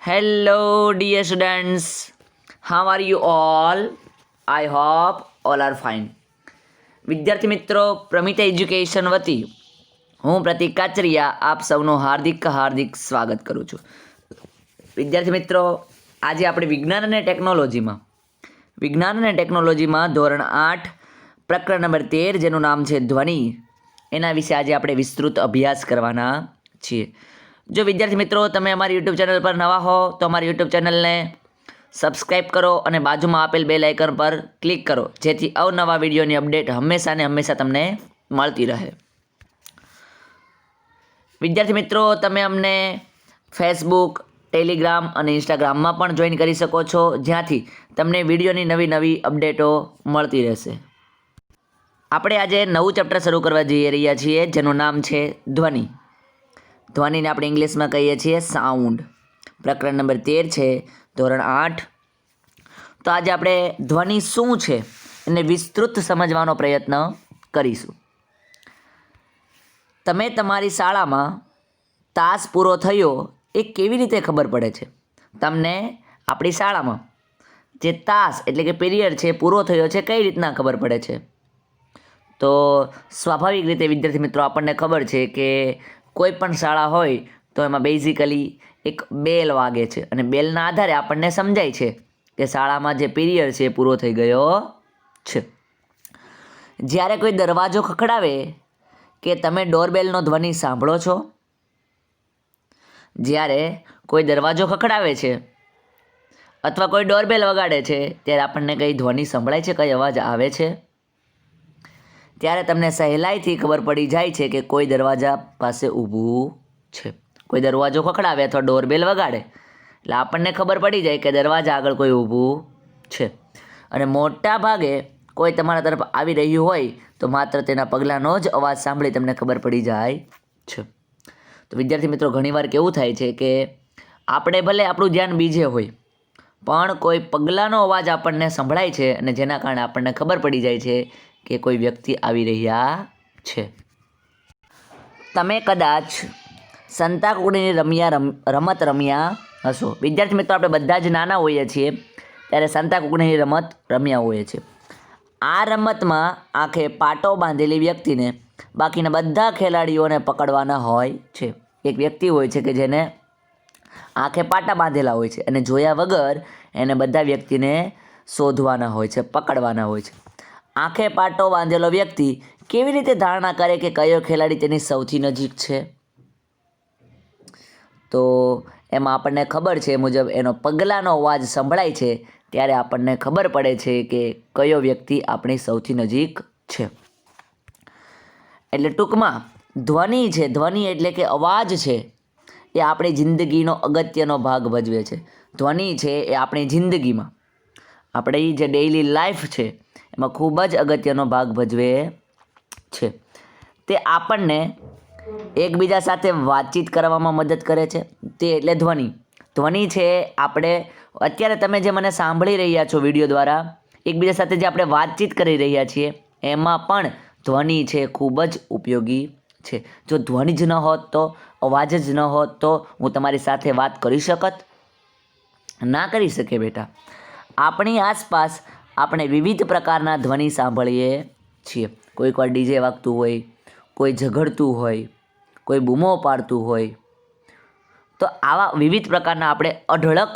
Hello, dear students. How are you all? I hope all are fine. વિદ્યાર્થી મિત્રો, પ્રમિતા education વતી હું પ્રતિક કાચરિયા આપ સૌનું હાર્દિક સ્વાગત કરું છું. વિદ્યાર્થી મિત્રો, આજે આપણે વિજ્ઞાન અને ટેકનોલોજીમાં ધોરણ 8 પ્રકરણ નંબર 13 જેનું નામ છે ધ્વનિ, એના વિશે આજે આપણે વિસ્તૃત અભ્યાસ કરવાના છીએ. જો વિદ્યાર્થી મિત્રો તમે અમારી યુટ્યુબ ચેનલ પર નવા હો તો અમારી યુટ્યુબ ચેનલને સબસ્ક્રાઈબ કરો અને બાજુમાં આપેલ બેલ આઇકન પર ક્લિક કરો, જેથી અવનવા વિડીયોની અપડેટ હંમેશા તમને મળતી રહે. વિદ્યાર્થી મિત્રો, તમે અમને ફેસબુક, ટેલિગ્રામ અને ઇન્સ્ટાગ્રામમાં પણ જોઈન કરી શકો છો, જ્યાંથી તમને વિડીયોની નવી અપડેટો મળતી રહેશે. આપણે આજે નવું ચેપ્ટર શરૂ કરવા જઈ રહ્યા છીએ, જેનું નામ છે ધ્વનિ. ધ્વનિને આપણે ઇંગ્લિશમાં કહીએ છીએ સાઉન્ડ. પ્રકરણ નંબર 13 છે, ધોરણ 8. તો આજે આપણે ધ્વનિ શું છે એને વિસ્તૃત સમજવાનો પ્રયત્ન કરીશું. તમે તમારી શાળામાં તાસ પૂરો થયો એ કેવી રીતે ખબર પડે છે? તમને આપણી શાળામાં જે તાસ એટલે કે પીરિયડ છે પૂરો થયો છે કઈ રીતના ખબર પડે છે? તો સ્વાભાવિક રીતે વિદ્યાર્થી મિત્રો આપણને ખબર છે કે કોઈ પણ શાળા હોય તો એમાં બેઝિકલી એક બેલ વાગે છે અને બેલના આધારે આપણને સમજાય છે કે શાળામાં જે પીરિયડ છે પૂરો થઈ ગયો છે. જ્યારે કોઈ દરવાજો ખખડાવે કે તમે ડોરબેલનો ધ્વનિ સાંભળો છો? જ્યારે કોઈ દરવાજો ખખડાવે છે અથવા કોઈ ડોરબેલ વગાડે છે ત્યારે આપણને કઈ ધ્વનિ સંભળાય છે, કઈ અવાજ આવે છે? ત્યારે તમને સહેલાઈથી ખબર પડી જાય છે કે કોઈ દરવાજા પાસે ઊભું છે. કોઈ દરવાજો ખખડાવે અથવા ડોરબેલ વગાડે એટલે આપણને ખબર પડી જાય કે દરવાજા આગળ કોઈ ઊભું છે. અને મોટા ભાગે કોઈ તમારા તરફ આવી રહ્યું હોય તો માત્ર તેના પગલાંનો જ અવાજ સાંભળી તમને ખબર પડી જાય છે. તો વિદ્યાર્થી મિત્રો, ઘણીવાર કેવું થાય છે કે આપણે ભલે આપણું ધ્યાન બીજે હોય પણ કોઈ પગલાંનો અવાજ આપણને સંભળાય છે અને જેના કારણે આપણને ખબર પડી જાય છે કે કોઈ વ્યક્તિ આવી રહ્યા છે. તમે કદાચ સંતાકુકડીની રમત રમ્યા હશો. વિદ્યાર્થી મિત્રો, આપણે બધા જ નાના હોઈએ છીએ ત્યારે સંતાકુકડીની રમત રમ્યા હોઈએ છીએ. આ રમતમાં આંખે પાટો બાંધેલી વ્યક્તિને બાકીના બધા ખેલાડીઓને પકડવાના હોય છે. એક વ્યક્તિ હોય છે કે જેને આંખે પાટા બાંધેલા હોય છે અને જોયા વગર એને બધા વ્યક્તિને શોધવાના હોય છે, પકડવાના હોય છે. આંખે પાટો બાંધેલો વ્યક્તિ કેવી રીતે ધારણા કરે કે કયો ખેલાડી તેની સૌથી નજીક છે? તો એમાં આપણને ખબર છે મુજબ એનો પગલાંનો અવાજ સંભળાય છે ત્યારે આપણને ખબર પડે છે કે કયો વ્યક્તિ આપણી સૌથી નજીક છે. એટલે ટૂંકમાં ધ્વનિ એટલે કે અવાજ છે એ આપણી જિંદગીનો અગત્યનો ભાગ ભજવે છે. ધ્વનિ છે એ આપણી જિંદગીમાં, આપણી જે ડેઇલી લાઈફ છે એમાં ખૂબ જ અગત્યનો ભાગ ભજવે છે. તે આપણને એકબીજા સાથે વાતચીત કરવામાં મદદ કરે છે. તે એટલે ધ્વનિ છે. આપણે અત્યારે તમે જે મને સાંભળી રહ્યા છો વિડીયો દ્વારા, એકબીજા સાથે જે આપણે વાતચીત કરી રહ્યા છીએ એમાં પણ ધ્વનિ છે ખૂબ જ ઉપયોગી છે. જો ધ્વનિ જ ન હોત તો, અવાજ જ ન હોત તો હું તમારી સાથે વાત કરી શકત? ના કરી શકે બેટા. આપણી આસપાસ આપણે વિવિધ પ્રકારના ધ્વનિ સાંભળીએ છીએ. કોઈક વાર ડીજે વાગતું હોય, કોઈ ઝઘડતું હોય, કોઈ બૂમો પાડતું હોય. તો આવા વિવિધ પ્રકારના આપણે અઢળક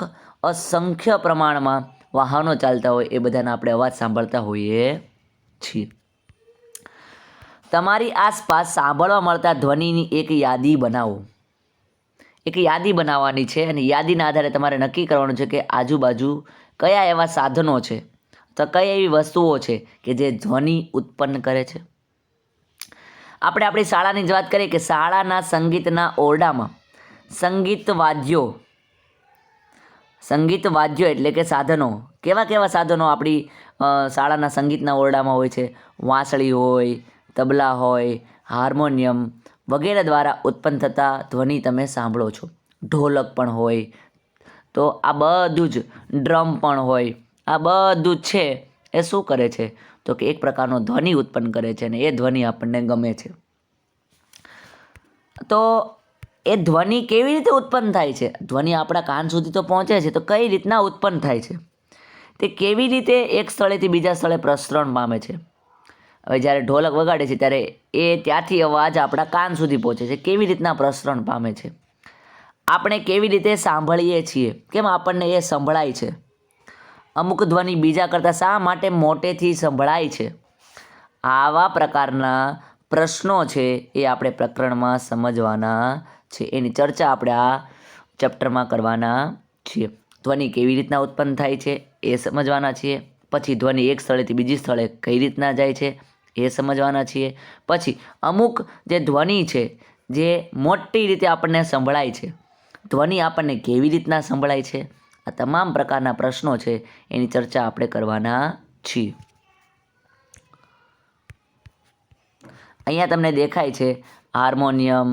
અસંખ્ય પ્રમાણમાં વાહનો ચાલતા હોય એ બધાના આપણે અવાજ સાંભળતા હોઈએ છીએ. તમારી આસપાસ સાંભળવા મળતા ધ્વનિની એક યાદી બનાવો. એક યાદી બનાવવાની છે અને યાદીના આધારે તમારે નક્કી કરવાનું છે કે આજુબાજુ કયા એવા સાધનો છે તો કઈ એવી વસ્તુઓ છે કે જે ધ્વનિ ઉત્પન્ન કરે છે. આપણે આપણી શાળાની જ વાત કરીએ કે શાળાના સંગીતના ઓરડામાં સંગીત વાદ્યો એટલે કે સાધનો, કેવા સાધનો આપણી શાળાના સંગીતના ઓરડામાં હોય છે? વાંસળી હોય, તબલા હોય, હાર્મોનિયમ વગેરે દ્વારા ઉત્પન્ન થતા ધ્વનિ તમે સાંભળો છો. ઢોલક પણ હોય, તો આ બધું જ, ડ્રમ પણ હોય, આ બધું જ છે એ શું કરે છે તો કે એક પ્રકારનો ધ્વનિ ઉત્પન્ન કરે છે અને એ ધ્વનિ આપણને ગમે છે. તો એ ધ્વનિ કેવી રીતે ઉત્પન્ન થાય છે? ધ્વનિ આપણા કાન સુધી તો પહોંચે છે, તો કઈ રીતના ઉત્પન્ન થાય છે? તે કેવી રીતે એક સ્થળેથી બીજા સ્થળે પ્રસરણ પામે છે? હવે જ્યારે ઢોલક વગાડે છે ત્યારે એ ત્યાંથી અવાજ આપણા કાન સુધી પહોંચે છે. કેવી રીતના પ્રસરણ પામે છે? આપણે કેવી રીતે સાંભળીએ છીએ? કેમ આપણને એ સંભળાય છે? અમુક ધ્વનિ બીજા કરતાં શા માટે મોટેથી સંભળાય છે? આવા પ્રકારના પ્રશ્નો છે એ આપણે પ્રકરણમાં સમજવાના છે. એની ચર્ચા આપણે આ ચેપ્ટરમાં કરવાના છીએ. ધ્વનિ કેવી રીતના ઉત્પન્ન થાય છે એ સમજવાના છીએ. પછી ધ્વનિ એક સ્થળેથી બીજી સ્થળે કઈ રીતના જાય છે એ સમજવાના છીએ. પછી અમુક જે ધ્વનિ છે જે મોટી રીતે આપણને સંભળાય છે, ધ્વનિ આપણને કેવી રીતના સંભળાય છે, આ તમામ પ્રકારના પ્રશ્નો છે એની ચર્ચા આપણે કરવાના છીએ. અહીંયા તમને દેખાય છે હાર્મોનિયમ,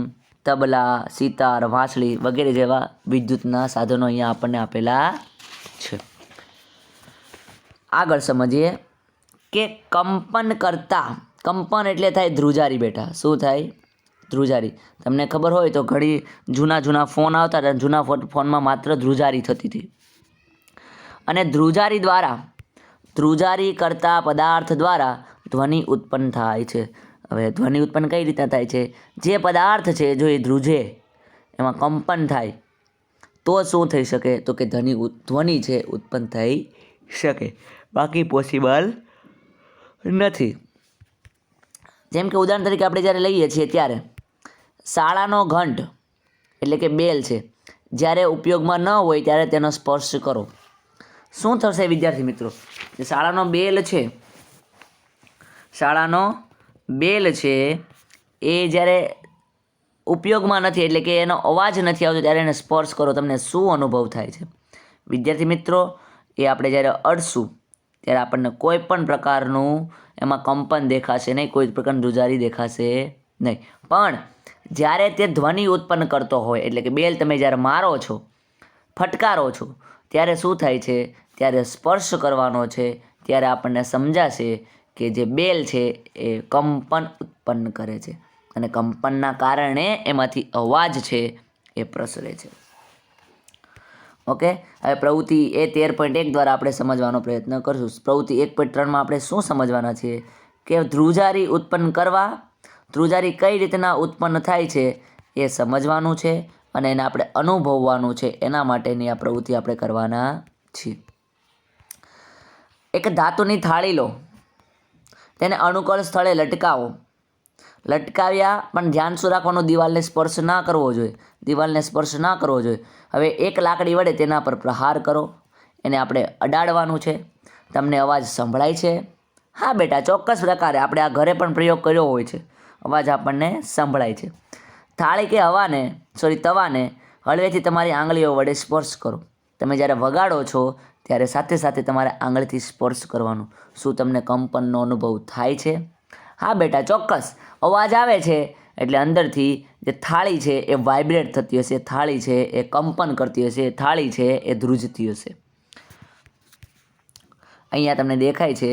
તબલા, સિતાર, વાંસળી વગેરે જેવા વિદ્યુતના સાધનો અહીંયા આપણને આપેલા છે. આગળ સમજીએ કે કંપન કરતા, કંપન એટલે થાય ધ્રુજારી. બેટા શું થાય? ધ્રુજારી. તમને ખબર હોય તો ઘણી જૂના ફોન આવતા હતા, જૂના ફોનમાં માત્ર ધ્રુજારી થતી હતી. અને ધ્રુજારી કરતા પદાર્થ દ્વારા ધ્વનિ ઉત્પન્ન થાય છે. હવે ધ્વનિ ઉત્પન્ન કઈ રીતના થાય છે? જે પદાર્થ છે જો એ ધ્રુજે, એમાં કંપન થાય તો શું થઈ શકે? તો કે ધ્વનિ છે ઉત્પન્ન થઈ શકે, બાકી પોસિબલ નથી. જેમ કે ઉદાહરણ તરીકે આપણે જ્યારે લઈએ છીએ ત્યારે શાળાનો ઘંટ એટલે કે બેલ છે, જ્યારે ઉપયોગમાં ન હોય ત્યારે તેનો સ્પર્શ કરો. શું થશે વિદ્યાર્થી મિત્રો? જે શાળાનો બેલ છે એ જ્યારે ઉપયોગમાં નથી એટલે કે એનો અવાજ નથી આવતો ત્યારે એને સ્પર્શ કરો, તમને શું અનુભવ થાય છે? વિદ્યાર્થી મિત્રો, એ આપણે જ્યારે અડશું ત્યારે આપણને કોઈ પણ પ્રકારનું એમાં કંપન દેખાશે નહીં, કોઈ પ્રકારની ધ્રુજારી દેખાશે નહીં. પણ જ્યારે તે ધ્વનિ ઉત્પન્ન કરતો હોય એટલે કે બેલ તમે જ્યારે મારો છો, ફટકારો છો, ત્યારે શું થાય છે? ત્યારે સ્પર્શ કરવાનો છે, ત્યારે આપણને સમજાશે કે જે બેલ છે એ કંપન ઉત્પન્ન કરે છે અને કંપનના કારણે એમાંથી અવાજ છે એ પ્રસરે છે. ઓકે, હવે પ્રવૃત્તિ એ 13.1 દ્વારા આપણે સમજવાનો પ્રયત્ન કરશું. પ્રવૃત્તિ 1.3માં આપણે શું સમજવાના છીએ કે ધ્રુજારી ઉત્પન્ન કરવા, ધ્રુજારી કઈ રીતના ઉત્પન્ન થાય છે એ સમજવાનું છે અને એને આપણે અનુભવવાનું છે. એના માટેની આ પ્રવૃત્તિ આપણે કરવાના છીએ. એક ધાતુની થાળી લો, તેને અનુકૂળ સ્થળે લટકાવો. લટકાવ્યા પણ ધ્યાન શું રાખવાનું? દિવાલને સ્પર્શ ના કરવો જોઈએ. હવે એક લાકડી વડે તેના પર પ્રહાર કરો, એને આપણે અડાડવાનું છે. તમને અવાજ સંભળાય છે? હા બેટા, ચોક્કસ પ્રકારે આપણે આ ઘરે પણ પ્રયોગ કર્યો હોય છે, અવાજ આપણને સંભળાય છે. થાળી કે તવાને હળવેથી તમારી આંગળીઓ વડે સ્પર્શ કરો. તમે જ્યારે વગાડો છો ત્યારે સાથે સાથે તમારે આંગળીથી સ્પર્શ કરવાનું. શું તમને કંપનનો અનુભવ થાય છે? હા બેટા, ચોક્કસ. અવાજ આવે છે એટલે અંદરથી જે થાળી છે એ વાઇબ્રેટ થતી હશે, થાળી છે એ કંપન કરતી હશે, થાળી છે એ ધ્રુજતી હશે. અહીંયા તમને દેખાય છે,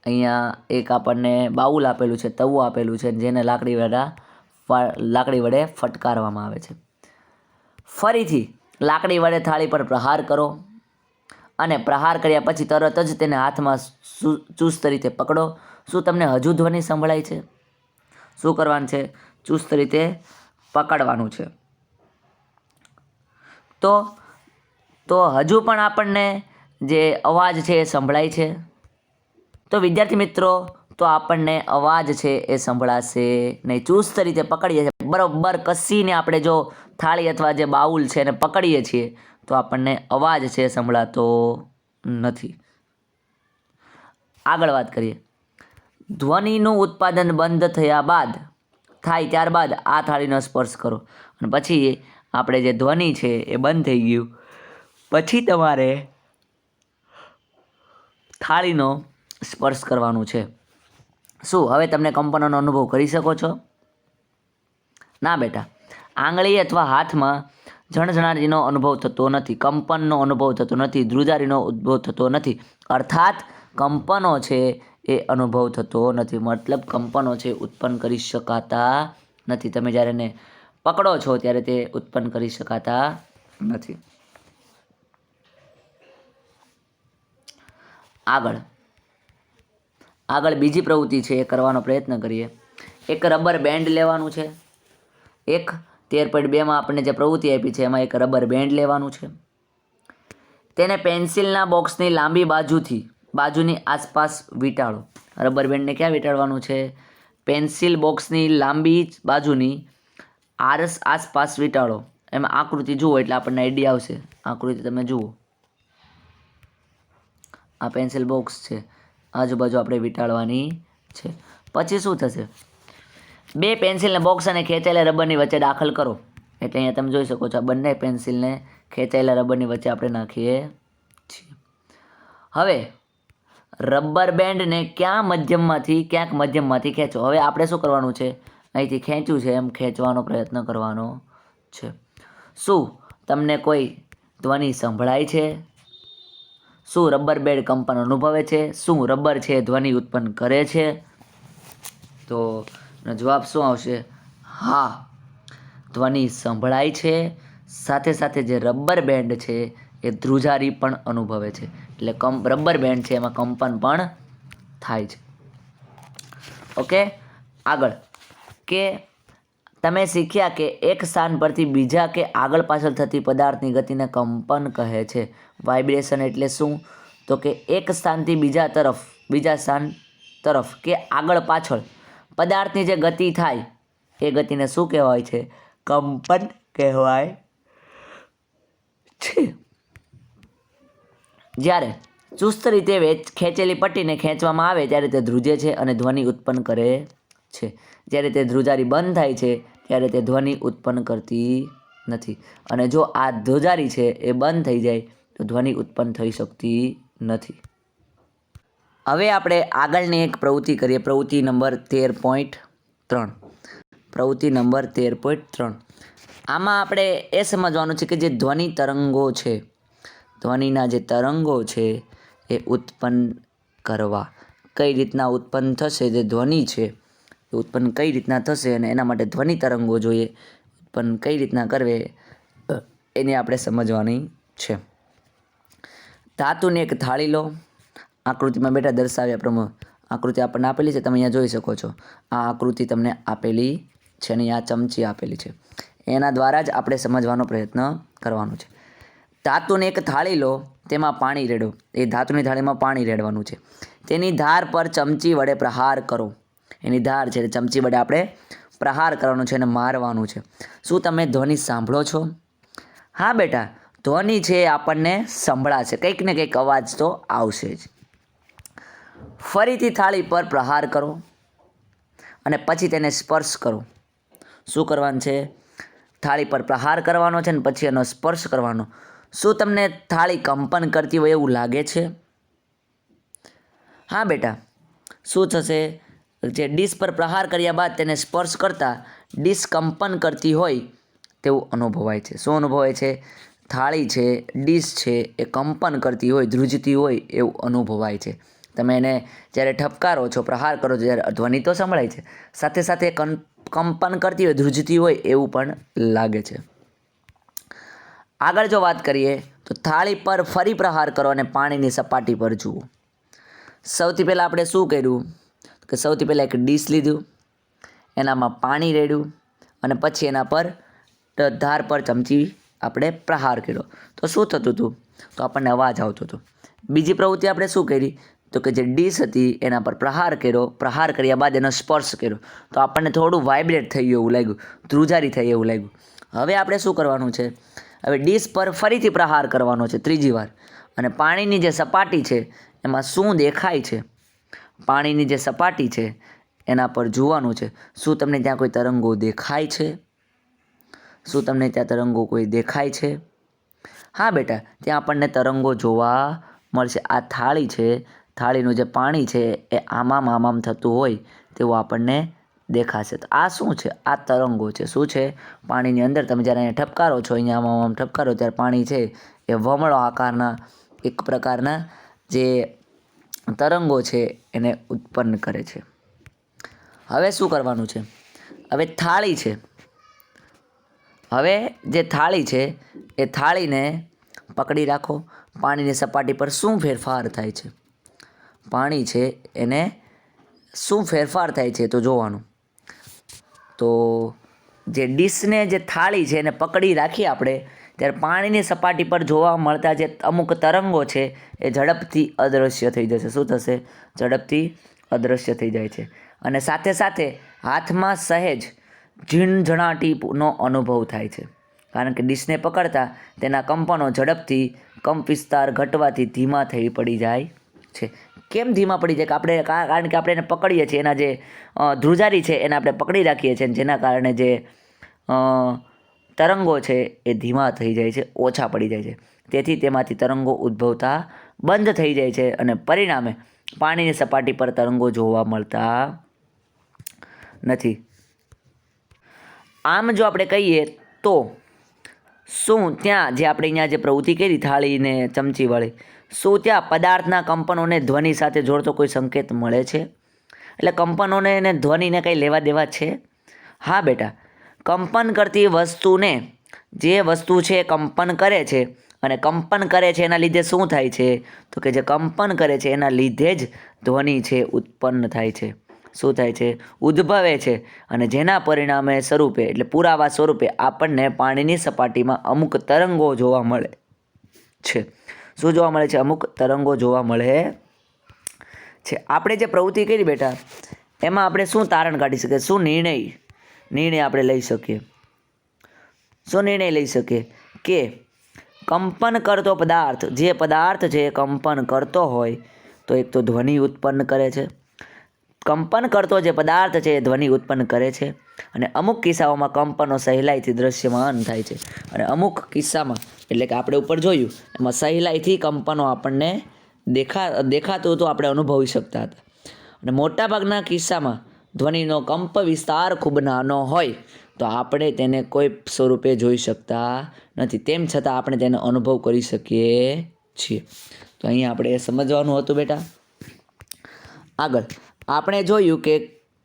અહીંયા એક આપણને બાઉલ આપેલું છે, તવું આપેલું છે, જેને લાકડી વડે ફટકારવામાં આવે છે. ફરીથી લાકડી વડે થાળી પર પ્રહાર કરો અને પ્રહાર કર્યા પછી તરત જ તેને હાથમાં ચુસ્ત રીતે પકડો. શું તમને હજુ ધ્વનિ સંભળાય છે? શું કરવાનું છે? ચુસ્ત રીતે પકડવાનું છે. તો હજુ પણ આપણને જે અવાજ છે એ સંભળાય છે. તો વિદ્યાર્થી મિત્રો, તો આપણને અવાજ છે એ સંભળાશે નહીં. ચુસ્ત રીતે પકડીએ છીએ, બરોબર કસીને આપણે જો થાળી અથવા જે બાઉલ છે એને પકડીએ છીએ તો આપણને અવાજ છે સંભળાતો નથી. આગળ વાત કરીએ. ધ્વનિનું ઉત્પાદન બંધ થાય ત્યારબાદ આ થાળીનો સ્પર્શ કરો. અને પછી આપણે જે ધ્વનિ છે એ બંધ થઈ ગયું પછી તમારે થાળીનો સ્પર્શ કરવાનું છે. શું હવે તમને કંપનનો અનુભવ કરી શકો છો? ના બેટા, આંગળી અથવા હાથમાં ઝણઝણાટીનો અનુભવ થતો નથી, કંપનનો અનુભવ થતો નથી, ધ્રુજારીનો ઉદ્ભવ થતો નથી. અર્થાત કંપનો છે એ અનુભવ થતો નથી, મતલબ કંપનો છે ઉત્પન્ન કરી શકાતા નથી. તમે જ્યારે એને પકડો છો ત્યારે તે ઉત્પન્ન કરી શકાતા નથી. આગળ બીજી પ્રવૃત્તિ છે એ કરવાનો પ્રયત્ન કરીએ. એક રબર બેન્ડ લેવાનું છે. 13.2 આપણને જે પ્રવૃત્તિ આપી છે એમાં એક રબર બેન્ડ લેવાનું છે. તેને પેન્સિલના બોક્સની લાંબી બાજુની આસપાસ વીંટાળો. રબર બેન્ડને ક્યાં વીંટાળવાનું છે? પેન્સિલ બોક્સની લાંબી બાજુની આસપાસ વીંટાળો. એમાં આકૃતિ જુઓ એટલે આપણને આઈડિયા આવશે. આકૃતિ તમે જુઓ, આ પેન્સિલ બોક્સ છે, આજુબાજુ આપણે વીંટાળવાની છે. પછી શું થશે? 2 પેન્સિલને બોક્સ અને ખેંચાયેલા રબરની વચ્ચે દાખલ કરો. એટલે અહીંયા તમે જોઈ શકો છો, આ બંને પેન્સિલને ખેંચાયેલા રબરની વચ્ચે આપણે નાખીએ છીએ. હવે રબર બેન્ડને ક્યાંક મધ્યમમાંથી ખેંચો. હવે આપણે શું કરવાનું છે? અહીંથી ખેંચ્યું છે એમ ખેંચવાનો પ્રયત્ન કરવાનો છે. શું તમને કોઈ ધ્વનિ સંભળાય છે? શું રબર બેન્ડ કંપન અનુભવે છે? શું રબર છે ધ્વનિ ઉત્પન્ન કરે છે? તો જવાબ શું આવશે? હા, ધ્વનિ સંભળાય છે. સાથે સાથે જે રબર બેન્ડ છે એ ધ્રુજારી પણ અનુભવે છે. એટલે રબર બેન્ડ છે એમાં કંપન પણ થાય છે. ઓકે, આગળ કે તમે શીખ્યા કે એક સ્થાન પરથી બીજા કે આગળ પાછળ થતી પદાર્થની ગતિને કંપન કહે છે. વાઇબ્રેશન એટલે શું? તો કે એક સ્થાનથી બીજા સ્થાન તરફ કે આગળ પાછળ પદાર્થની જે ગતિ થાય એ ગતિને શું કહેવાય છે? કંપન કહેવાય છે. જ્યારે ચુસ્ત રીતે ખેંચેલી પટ્ટીને ખેંચવામાં આવે ત્યારે તે ધ્રુજે છે અને ધ્વનિ ઉત્પન્ન કરે છે. જ્યારે તે ધ્રુજારી બંધ થાય છે ત્યારે તે ધ્વનિ ઉત્પન્ન કરતી નથી. અને જો આ ધ્રુજારી છે એ બંધ થઈ જાય તો ધ્વનિ ઉત્પન્ન થઈ શકતી નથી. હવે આપણે આગળની એક પ્રવૃત્તિ કરીએ. પ્રવૃત્તિ નંબર 13.3. આમાં આપણે એ સમજવાનું છે કે જે ધ્વનિ તરંગો છે, ધ્વનિના જે તરંગો છે એ ઉત્પન્ન કરવા કઈ રીતના ઉત્પન્ન થશે. જે ધ્વનિ છે એ ઉત્પન્ન કઈ રીતના થશે અને એના માટે ધ્વનિ તરંગો જોઈએ ઉત્પન્ન કઈ રીતના કરવે એને આપણે સમજવાની છે. ધાતુની એક થાળી લો. આકૃતિમાં બેટા દર્શાવ્યા પ્રમાણે આકૃતિ આપણને આપેલી છે, તમે અહીંયા જોઈ શકો છો. આ આકૃતિ તમને આપેલી છે અને આ ચમચી આપેલી છે. એના દ્વારા જ આપણે સમજવાનો પ્રયત્ન કરવાનો છે. ધાતુની એક થાળી લો, તેમાં પાણી રેડો. એ ધાતુની થાળીમાં પાણી રેડવાનું છે. તેની ધાર પર ચમચી વડે પ્રહાર કરો. એની ધાર છે ચમચી વડે આપણે પ્રહાર કરવાનું છે અને મારવાનું છે. શું તમે ધ્વનિ સાંભળો છો? હા બેટા, ધ્વનિ છે આપણને સંભળાશે, કંઈક ને કંઈક અવાજ તો આવશે જ. ફરીથી થાળી પર પ્રહાર કરો અને પછી તેને સ્પર્શ કરો. શું કરવાનું છે? થાળી પર પ્રહાર કરવાનો છે અને પછી એનો સ્પર્શ કરવાનો. શું તમને થાળી કંપન કરતી હોય એવું લાગે છે? હા બેટા, શું થશે? જે ડીશ પર પ્રહાર કર્યા બાદ તેને સ્પર્શ કરતાં ડીશ કંપન કરતી હોય તેવું અનુભવાય છે. શું અનુભવાય છે? થાળી છે, ડીશ છે એ કંપન કરતી હોય, ધ્રુજતી હોય એવું અનુભવાય છે. તમે એને જ્યારે ઠપકારો છો, પ્રહાર કરો છો ત્યારે ધ્વનિ તો સંભળાય છે, સાથે સાથે કંપન કરતી હોય, ધ્રુજતી હોય એવું પણ લાગે છે. આગળ જો વાત કરીએ તો થાળી પર ફરી પ્રહાર કરો અને પાણીની સપાટી પર જુઓ. સૌથી પહેલાં આપણે શું કર્યું કે સૌથી પહેલાં એક ડીશ લીધું, એનામાં પાણી રેડ્યું અને પછી એના પર ધાર પર ચમચી આપણે પ્રહાર કર્યો. તો શું થતું હતું? તો આપણને અવાજ આવતો હતો. બીજી પ્રવૃત્તિ આપણે શું કરી? તો કે જે ડીશ હતી એના પર પ્રહાર કર્યો, પ્રહાર કર્યા બાદ એનો સ્પર્શ કર્યો તો આપણને થોડું વાઇબ્રેટ થઈ એવું લાગ્યું, ધ્રુજારી થઈ એવું લાગ્યું. હવે આપણે શું કરવાનું છે? હવે ડીશ પર ફરીથી પ્રહાર કરવાનો છે ત્રીજી વાર અને પાણીની જે સપાટી છે એમાં શું દેખાય છે? પાણીની જે સપાટી છે એના પર જોવાનું છે. શું તમને ત્યાં કોઈ તરંગો દેખાય છે? શું તમને ત્યાં તરંગો કોઈ દેખાય છે? હા બેટા, ત્યાં આપણને તરંગો જોવા મળશે. આ થાળી છે, થાળીનું જે પાણી છે એ આમામ થતું હોય તેવું આપણને દેખાશે. તો આ શું છે? આ તરંગો છે. શું છે? પાણીની અંદર તમે જ્યારે અહીંયા ઠપકારો છો, અહીંયા આમ ઠપકારો ત્યારે પાણી છે એ વમળો આકારના એક પ્રકારના જે તરંગો છે એને ઉત્પન્ન કરે છે. હવે શું કરવાનું છે? હવે થાળી છે, હવે જે થાળી છે એ થાળીને પકડી રાખો. પાણીની સપાટી પર શું ફેરફાર થાય છે? પાણી છે એને શું ફેરફાર થાય છે તો જોવાનું. તો જે ડીશને જે થાળી છે એને પકડી રાખીએ આપણે ત્યારે પાણીની સપાટી પર જોવા મળતા જે અમુક તરંગો છે એ ઝડપથી અદૃશ્ય થઈ જશે. શું થશે? ઝડપથી અદૃશ્ય થઈ જાય છે. અને સાથે સાથે હાથમાં સહેજ ઝીણઝણાટીનો અનુભવ થાય છે, કારણ કે ડીશને પકડતા તેના કંપનો ઝડપથી કંપ વિસ્તાર ઘટવાથી ધીમા થઈ પડી જાય છે. કેમ ધીમા પડી જાય? કારણ કે આપણે એને પકડીએ છીએ, એના જે ધ્રુજારી છે એને આપણે પકડી રાખીએ છીએ, જેના કારણે જે તરંગો છે એ ધીમા થઈ જાય છે, ઓછા પડી જાય છે. તેથી તેમાંથી તરંગો ઉદ્ભવતા બંધ થઈ જાય છે અને પરિણામે પાણીની સપાટી પર તરંગો જોવા મળતા નથી. આમ જો આપણે કહીએ તો શું ત્યાં જે આપણે અહીંયા જે પ્રવૃત્તિ કરી થાળીને ચમચી વાળી, શું ત્યાં પદાર્થના કંપનોને ધ્વનિ સાથે જોડતો કોઈ સંકેત મળે છે? એટલે કંપનોને અને ધ્વનિને કંઈ લેવા દેવા છે? હા બેટા, કંપન કરતી વસ્તુને જે વસ્તુ છે એ કંપન કરે છે, અને કંપન કરે છે એના લીધે શું થાય છે? તો કે જે કંપન કરે છે એના લીધે જ ધ્વનિ છે ઉત્પન્ન થાય છે. શું થાય છે? ઉદ્ભવે છે. અને જેના પરિણામે સ્વરૂપે એટલે પુરાવા સ્વરૂપે આપણને પાણીની સપાટીમાં અમુક તરંગો જોવા મળે છે. શું જોવા મળે છે? અમુક તરંગો જોવા મળે છે. આપણે જે પ્રવૃત્તિ કરી બેટા એમાં આપણે શું તારણ કાઢી શકીએ? શું નિર્ણય આપણે લઈ શકીએ? શું નિર્ણય લઈ શકીએ? કે કંપન કરતો પદાર્થ, જે પદાર્થ છે કંપન કરતો હોય તો એક તો ધ્વનિ ઉત્પન્ન કરે છે. કંપન કરતો જે પદાર્થ છે એ ધ્વનિ ઉત્પન્ન કરે છે, અને અમુક કિસ્સાઓમાં કંપનો સહેલાઈથી દ્રશ્યમાન થાય છે. અને અમુક કિસ્સામાં એટલે કે આપણે ઉપર જોયું એમાં સહેલાઈથી કંપનો આપણને દેખાતું તો આપણે અનુભવી શકતા હતા. અને મોટાભાગના કિસ્સામાં ધ્વનિનો કંપ વિસ્તાર ખૂબ નાનો હોય તો આપણે તેને કોઈ સ્વરૂપે જોઈ શકતા નથી, તેમ છતાં આપણે તેનો અનુભવ કરી શકીએ છીએ. તો અહીંયા આપણે એ સમજવાનું હતું બેટા. આગળ આપણે જોયું કે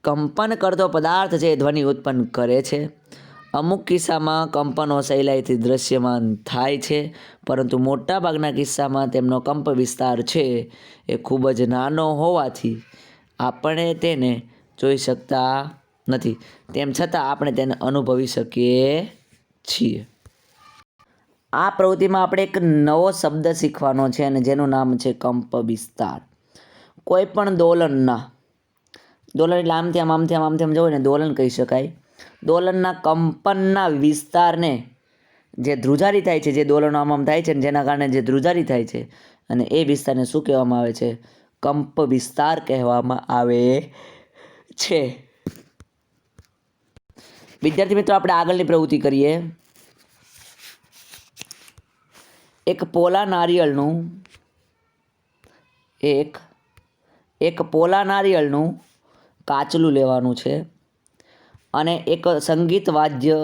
કંપન કરતો પદાર્થ છે એ ધ્વનિ ઉત્પન્ન કરે છે. અમુક કિસ્સામાં કંપનો સહેલાઈથી દ્રશ્યમાન થાય છે, પરંતુ મોટાભાગના કિસ્સામાં તેમનો કંપ વિસ્તાર છે એ ખૂબ જ નાનો હોવાથી આપણે તેને જોઈ શકતા નથી, તેમ છતાં આપણે તેને અનુભવી શકીએ છીએ. આ પ્રવૃત્તિમાં આપણે એક નવો શબ્દ શીખવાનો છે અને જેનું નામ છે કંપ વિસ્તાર. કોઈ પણ દોલન એટલે આમથી આમ જવું ને દોલન કહી શકાય. દોલનના કંપનના વિસ્તારને જે ધ્રુજારી થાય છે, જે દોલનો આમ થાય છે જેના કારણે જે ધ્રુજારી થાય છે, અને એ વિસ્તારને શું કહેવામાં આવે છે? કંપ વિસ્તાર કહેવામાં આવે છે. વિદ્યાર્થી મિત્રો, આપણે આગળની પ્રવૃત્તિ કરીએ. એક પોલા નારિયેળનું કાચલું લેવાનું છે અને એક સંગીત વાદ્ય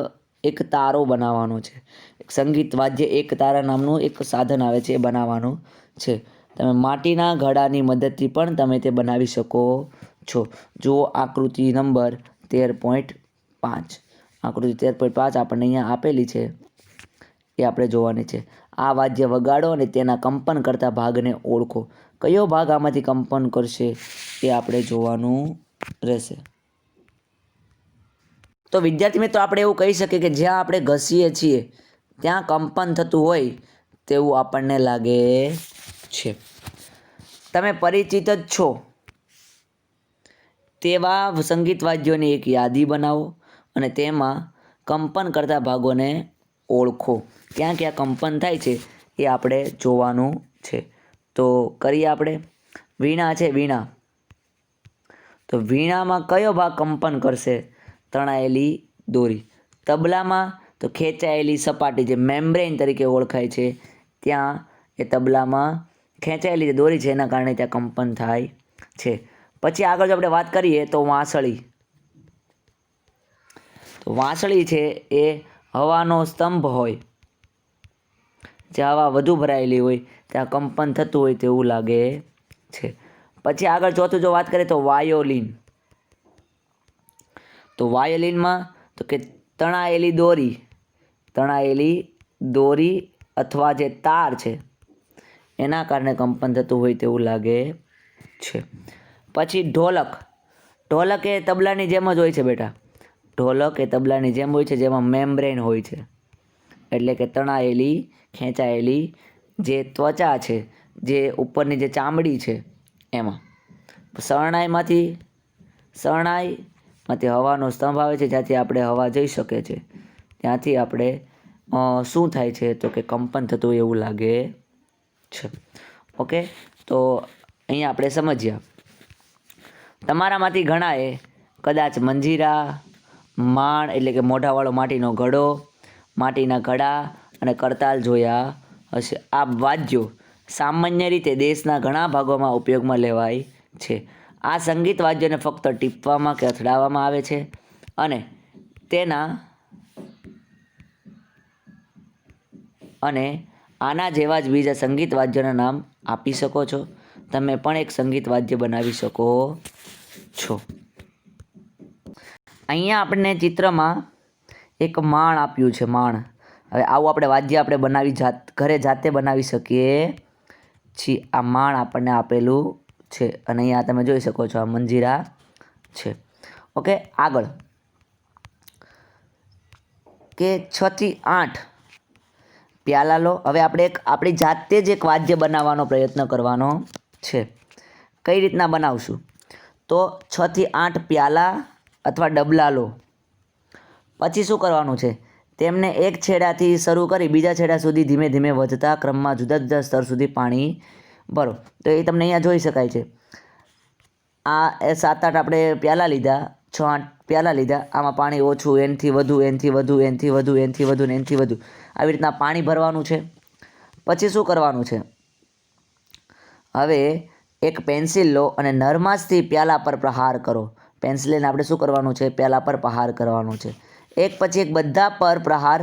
એક તારો બનાવવાનો છે. એક સંગીત વાદ્ય એક તારા નામનું એક સાધન આવે છે, એ બનાવવાનું છે. તમે માટીના ઘડાની મદદથી પણ તમે તે બનાવી શકો છો. જુઓ આકૃતિ નંબર 13.5. આકૃતિ 13.5 આપણને અહીંયા આપેલી છે, એ આપણે જોવાની છે. આ વાદ્ય વગાડો અને તેના કંપન કરતા ભાગને ઓળખો. કયો ભાગ આમાંથી કંપન કરશે એ આપણે જોવાનું રહેશે. તો વિદ્યાર્થી મિત્રો, આપણે એવું કહી શકીએ કે જ્યાં આપણે ઘસીએ છીએ ત્યાં કંપન થતું હોય તેવું આપણને લાગે છે. તમે પરિચિત જ છો તેવા સંગીત વાદ્યોની એક યાદી બનાવો અને તેમાં કંપન કરતા ભાગોને ઓળખો. ક્યાં ક્યાં કંપન થાય છે એ આપણે જોવાનું છે. તો કરીએ આપણે. વીણા છે, વીણા. તો વીણામાં કયો ભાગ કંપન કરશે? તણાયેલી દોરી. તબલામાં તો ખેંચાયેલી સપાટી જે મેમ્બ્રેન તરીકે ઓળખાય છે, ત્યાં એ તબલામાં ખેંચાયેલી જે દોરી છે એના કારણે ત્યાં કંપન થાય છે. પછી આગળ જો આપણે વાત કરીએ તો વાંસળી. તો વાંસળી છે એ હવાનો સ્તંભ હોય, જ્યાં હવા વધુ ભરાયેલી હોય ત્યાં કંપન થતું હોય તેવું લાગે છે. પછી આગળ ચોથું જો વાત કરીએ તો વાયોલિન. તો વાયોલિનમાં તો કે તણાયેલી દોરી તણાયેલી દોરી અથવા જે તાર છે એના કારણે કંપન થતું હોય તેવું લાગે છે. પછી ઢોલક. ઢોલક એ તબલાની જેમ જ હોય છે બેટા. ઢોલક એ તબલાની જેમ હોય છે, જેમાં મેમ્બ્રેન હોય છે, એટલે કે તણાયેલી ખેંચાયેલી જે ત્વચા છે, જે ઉપરની જે ચામડી છે એમાં. શરણાઈમાંથી હવાનો સ્તંભ આવે છે, જ્યાંથી આપણે હવા જઈ શકે છે. ત્યાંથી આપણે શું થાય છે તો કે કંપન થતું એવું લાગે છે. ઓકે, તો અહીંયા આપણે સમજ્યા. તમારામાંથી ઘણાએ કદાચ મંજીરા, માણ એટલે કે મોઢાવાળો માટીનો ઘડો, માટીના ઘડા અને કરતાલ જોયા હશે. આ વાદ્યો સામાન્ય રીતે દેશના ઘણા ભાગોમાં ઉપયોગમાં લેવાય છે. આ સંગીત વાદ્યોને ફક્ત ટીપવામાં કે અથડાવવામાં આવે છે અને આના જેવા જ બીજા સંગીત વાદ્યોના નામ આપી શકો છો. તમે પણ એક સંગીત વાદ્ય બનાવી શકો છો. અહીંયા આપણને ચિત્રમાં એક માણ આપ્યું છે, માણ. હવે આવું આપણે વાદ્ય આપણે ઘરે જાતે બનાવી શકીએ છીએ. આ માણ આપણને આપેલું છે અને અહીંયા તમે જોઈ શકો છો આ મંજીરા છે. ઓકે, આગળ કે 6 થી 8 પ્યાલા લો. હવે આપણે આપણી જાતે જ એક વાદ્ય બનાવવાનો પ્રયત્ન કરવાનો છે. કઈ રીતના બનાવશું? તો 6 થી 8 પ્યાલા અથવા ડબલા લો. પછી શું કરવાનું છે? તેમને એક છેડાથી શરૂ કરી બીજા છેડા સુધી ધીમે ધીમે વધતા ક્રમમાં જુદા જુદા સ્તર સુધી પાણી ભરો. તો એ તમને અહીંયા જોઈ શકાય છે. આ 7-8 આપણે પ્યાલા લીધા, 6-8 પ્યાલા લીધા. આમાં પાણી ઓછું, એનથી વધુ, એનથી વધુ, એનથી વધુ, એનથી વધુ ને એનથી વધુ, આવી રીતના પાણી ભરવાનું છે. પછી શું કરવાનું છે? હવે એક પેન્સિલ લો અને નરમાશથી પ્યાલા પર પ્રહાર કરો. પેન્સિલ લઈને આપણે શું કરવાનું છે? પ્યાલા પર પ્રહાર કરવાનો છે. એક પછી એક બધા પર પ્રહાર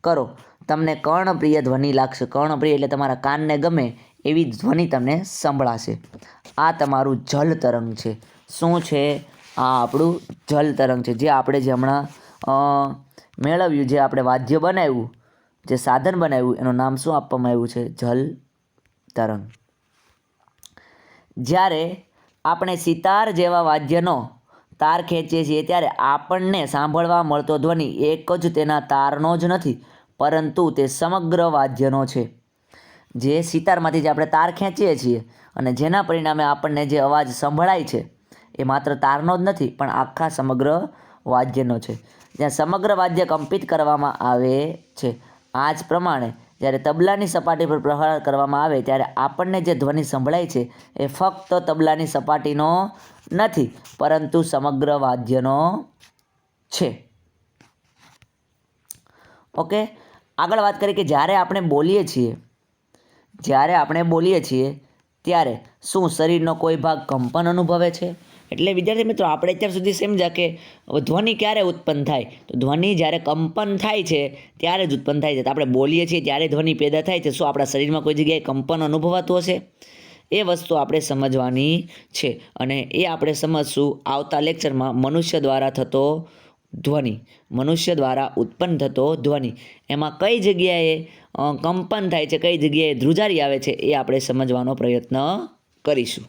કરો. તમને કર્ણપ્રિય ધ્વનિ લાગશે. કર્ણપ્રિય એટલે તમારા કાનને ગમે એવી ધ્વનિ તમને સંભળાશે. આ તમારું જલ તરંગ છે. શું છે? આ આપણું જલ તરંગ છે, જે આપણે જે હમણાં મેળવ્યું, જે આપણે વાદ્ય બનાવ્યું, જે સાધન બનાવ્યું, એનું નામ શું આપવામાં આવ્યું છે? જલ તરંગ. જ્યારે આપણે સિતાર જેવા વાદ્યનો તાર ખેંચીએ છીએ ત્યારે આપણને સાંભળવા મળતો ધ્વનિ એક જ તેના તારનો જ નથી, પરંતુ તે સમગ્ર વાદ્યનો છે. જે સિતારમાંથી જે આપણે તાર ખેંચીએ છીએ અને જેના પરિણામે આપણને જે અવાજ સંભળાય છે એ માત્ર તારનો જ નથી, પણ આખા સમગ્ર વાદ્યનો છે. જ્યાં સમગ્ર વાદ્ય કંપિત કરવામાં આવે છે. આ જ પ્રમાણે જ્યારે તબલાની સપાટી પર પ્રહાર કરવામાં આવે ત્યારે આપણને જે ધ્વનિ સંભળાય છે એ ફક્ત તબલાની સપાટીનો નથી, પરંતુ સમગ્ર વાદ્યનો છે. ઓકે, આગળ વાત કરીએ કે જ્યારે આપણે બોલીએ છીએ ત્યારે શું શરીરનો કોઈ ભાગ કંપન અનુભવે છે? એટલે વિદ્યાર્થી મિત્રો, આપણે અત્યાર સુધી સમજ્યા કે ધ્વનિ ક્યારે ઉત્પન્ન થાય? તો ધ્વનિ જ્યારે કંપન થાય છે ત્યારે જ ઉત્પન્ન થાય છે. તો આપણે બોલીએ છીએ ત્યારે ધ્વનિ પેદા થાય છે. શું આપણા શરીરમાં કોઈ જગ્યાએ કંપન અનુભવાતું હશે? એ વસ્તુ આપણે સમજવાની છે અને એ આપણે સમજશું આવતા લેક્ચરમાં. મનુષ્ય દ્વારા થતો ધ્વનિ, મનુષ્ય દ્વારા ઉત્પન્ન થતો ધ્વનિ, એમાં કઈ જગ્યાએ કંપન થાય છે, કઈ જગ્યાએ ધ્રુજારી આવે છે, એ આપણે સમજવાનો પ્રયત્ન કરીશું.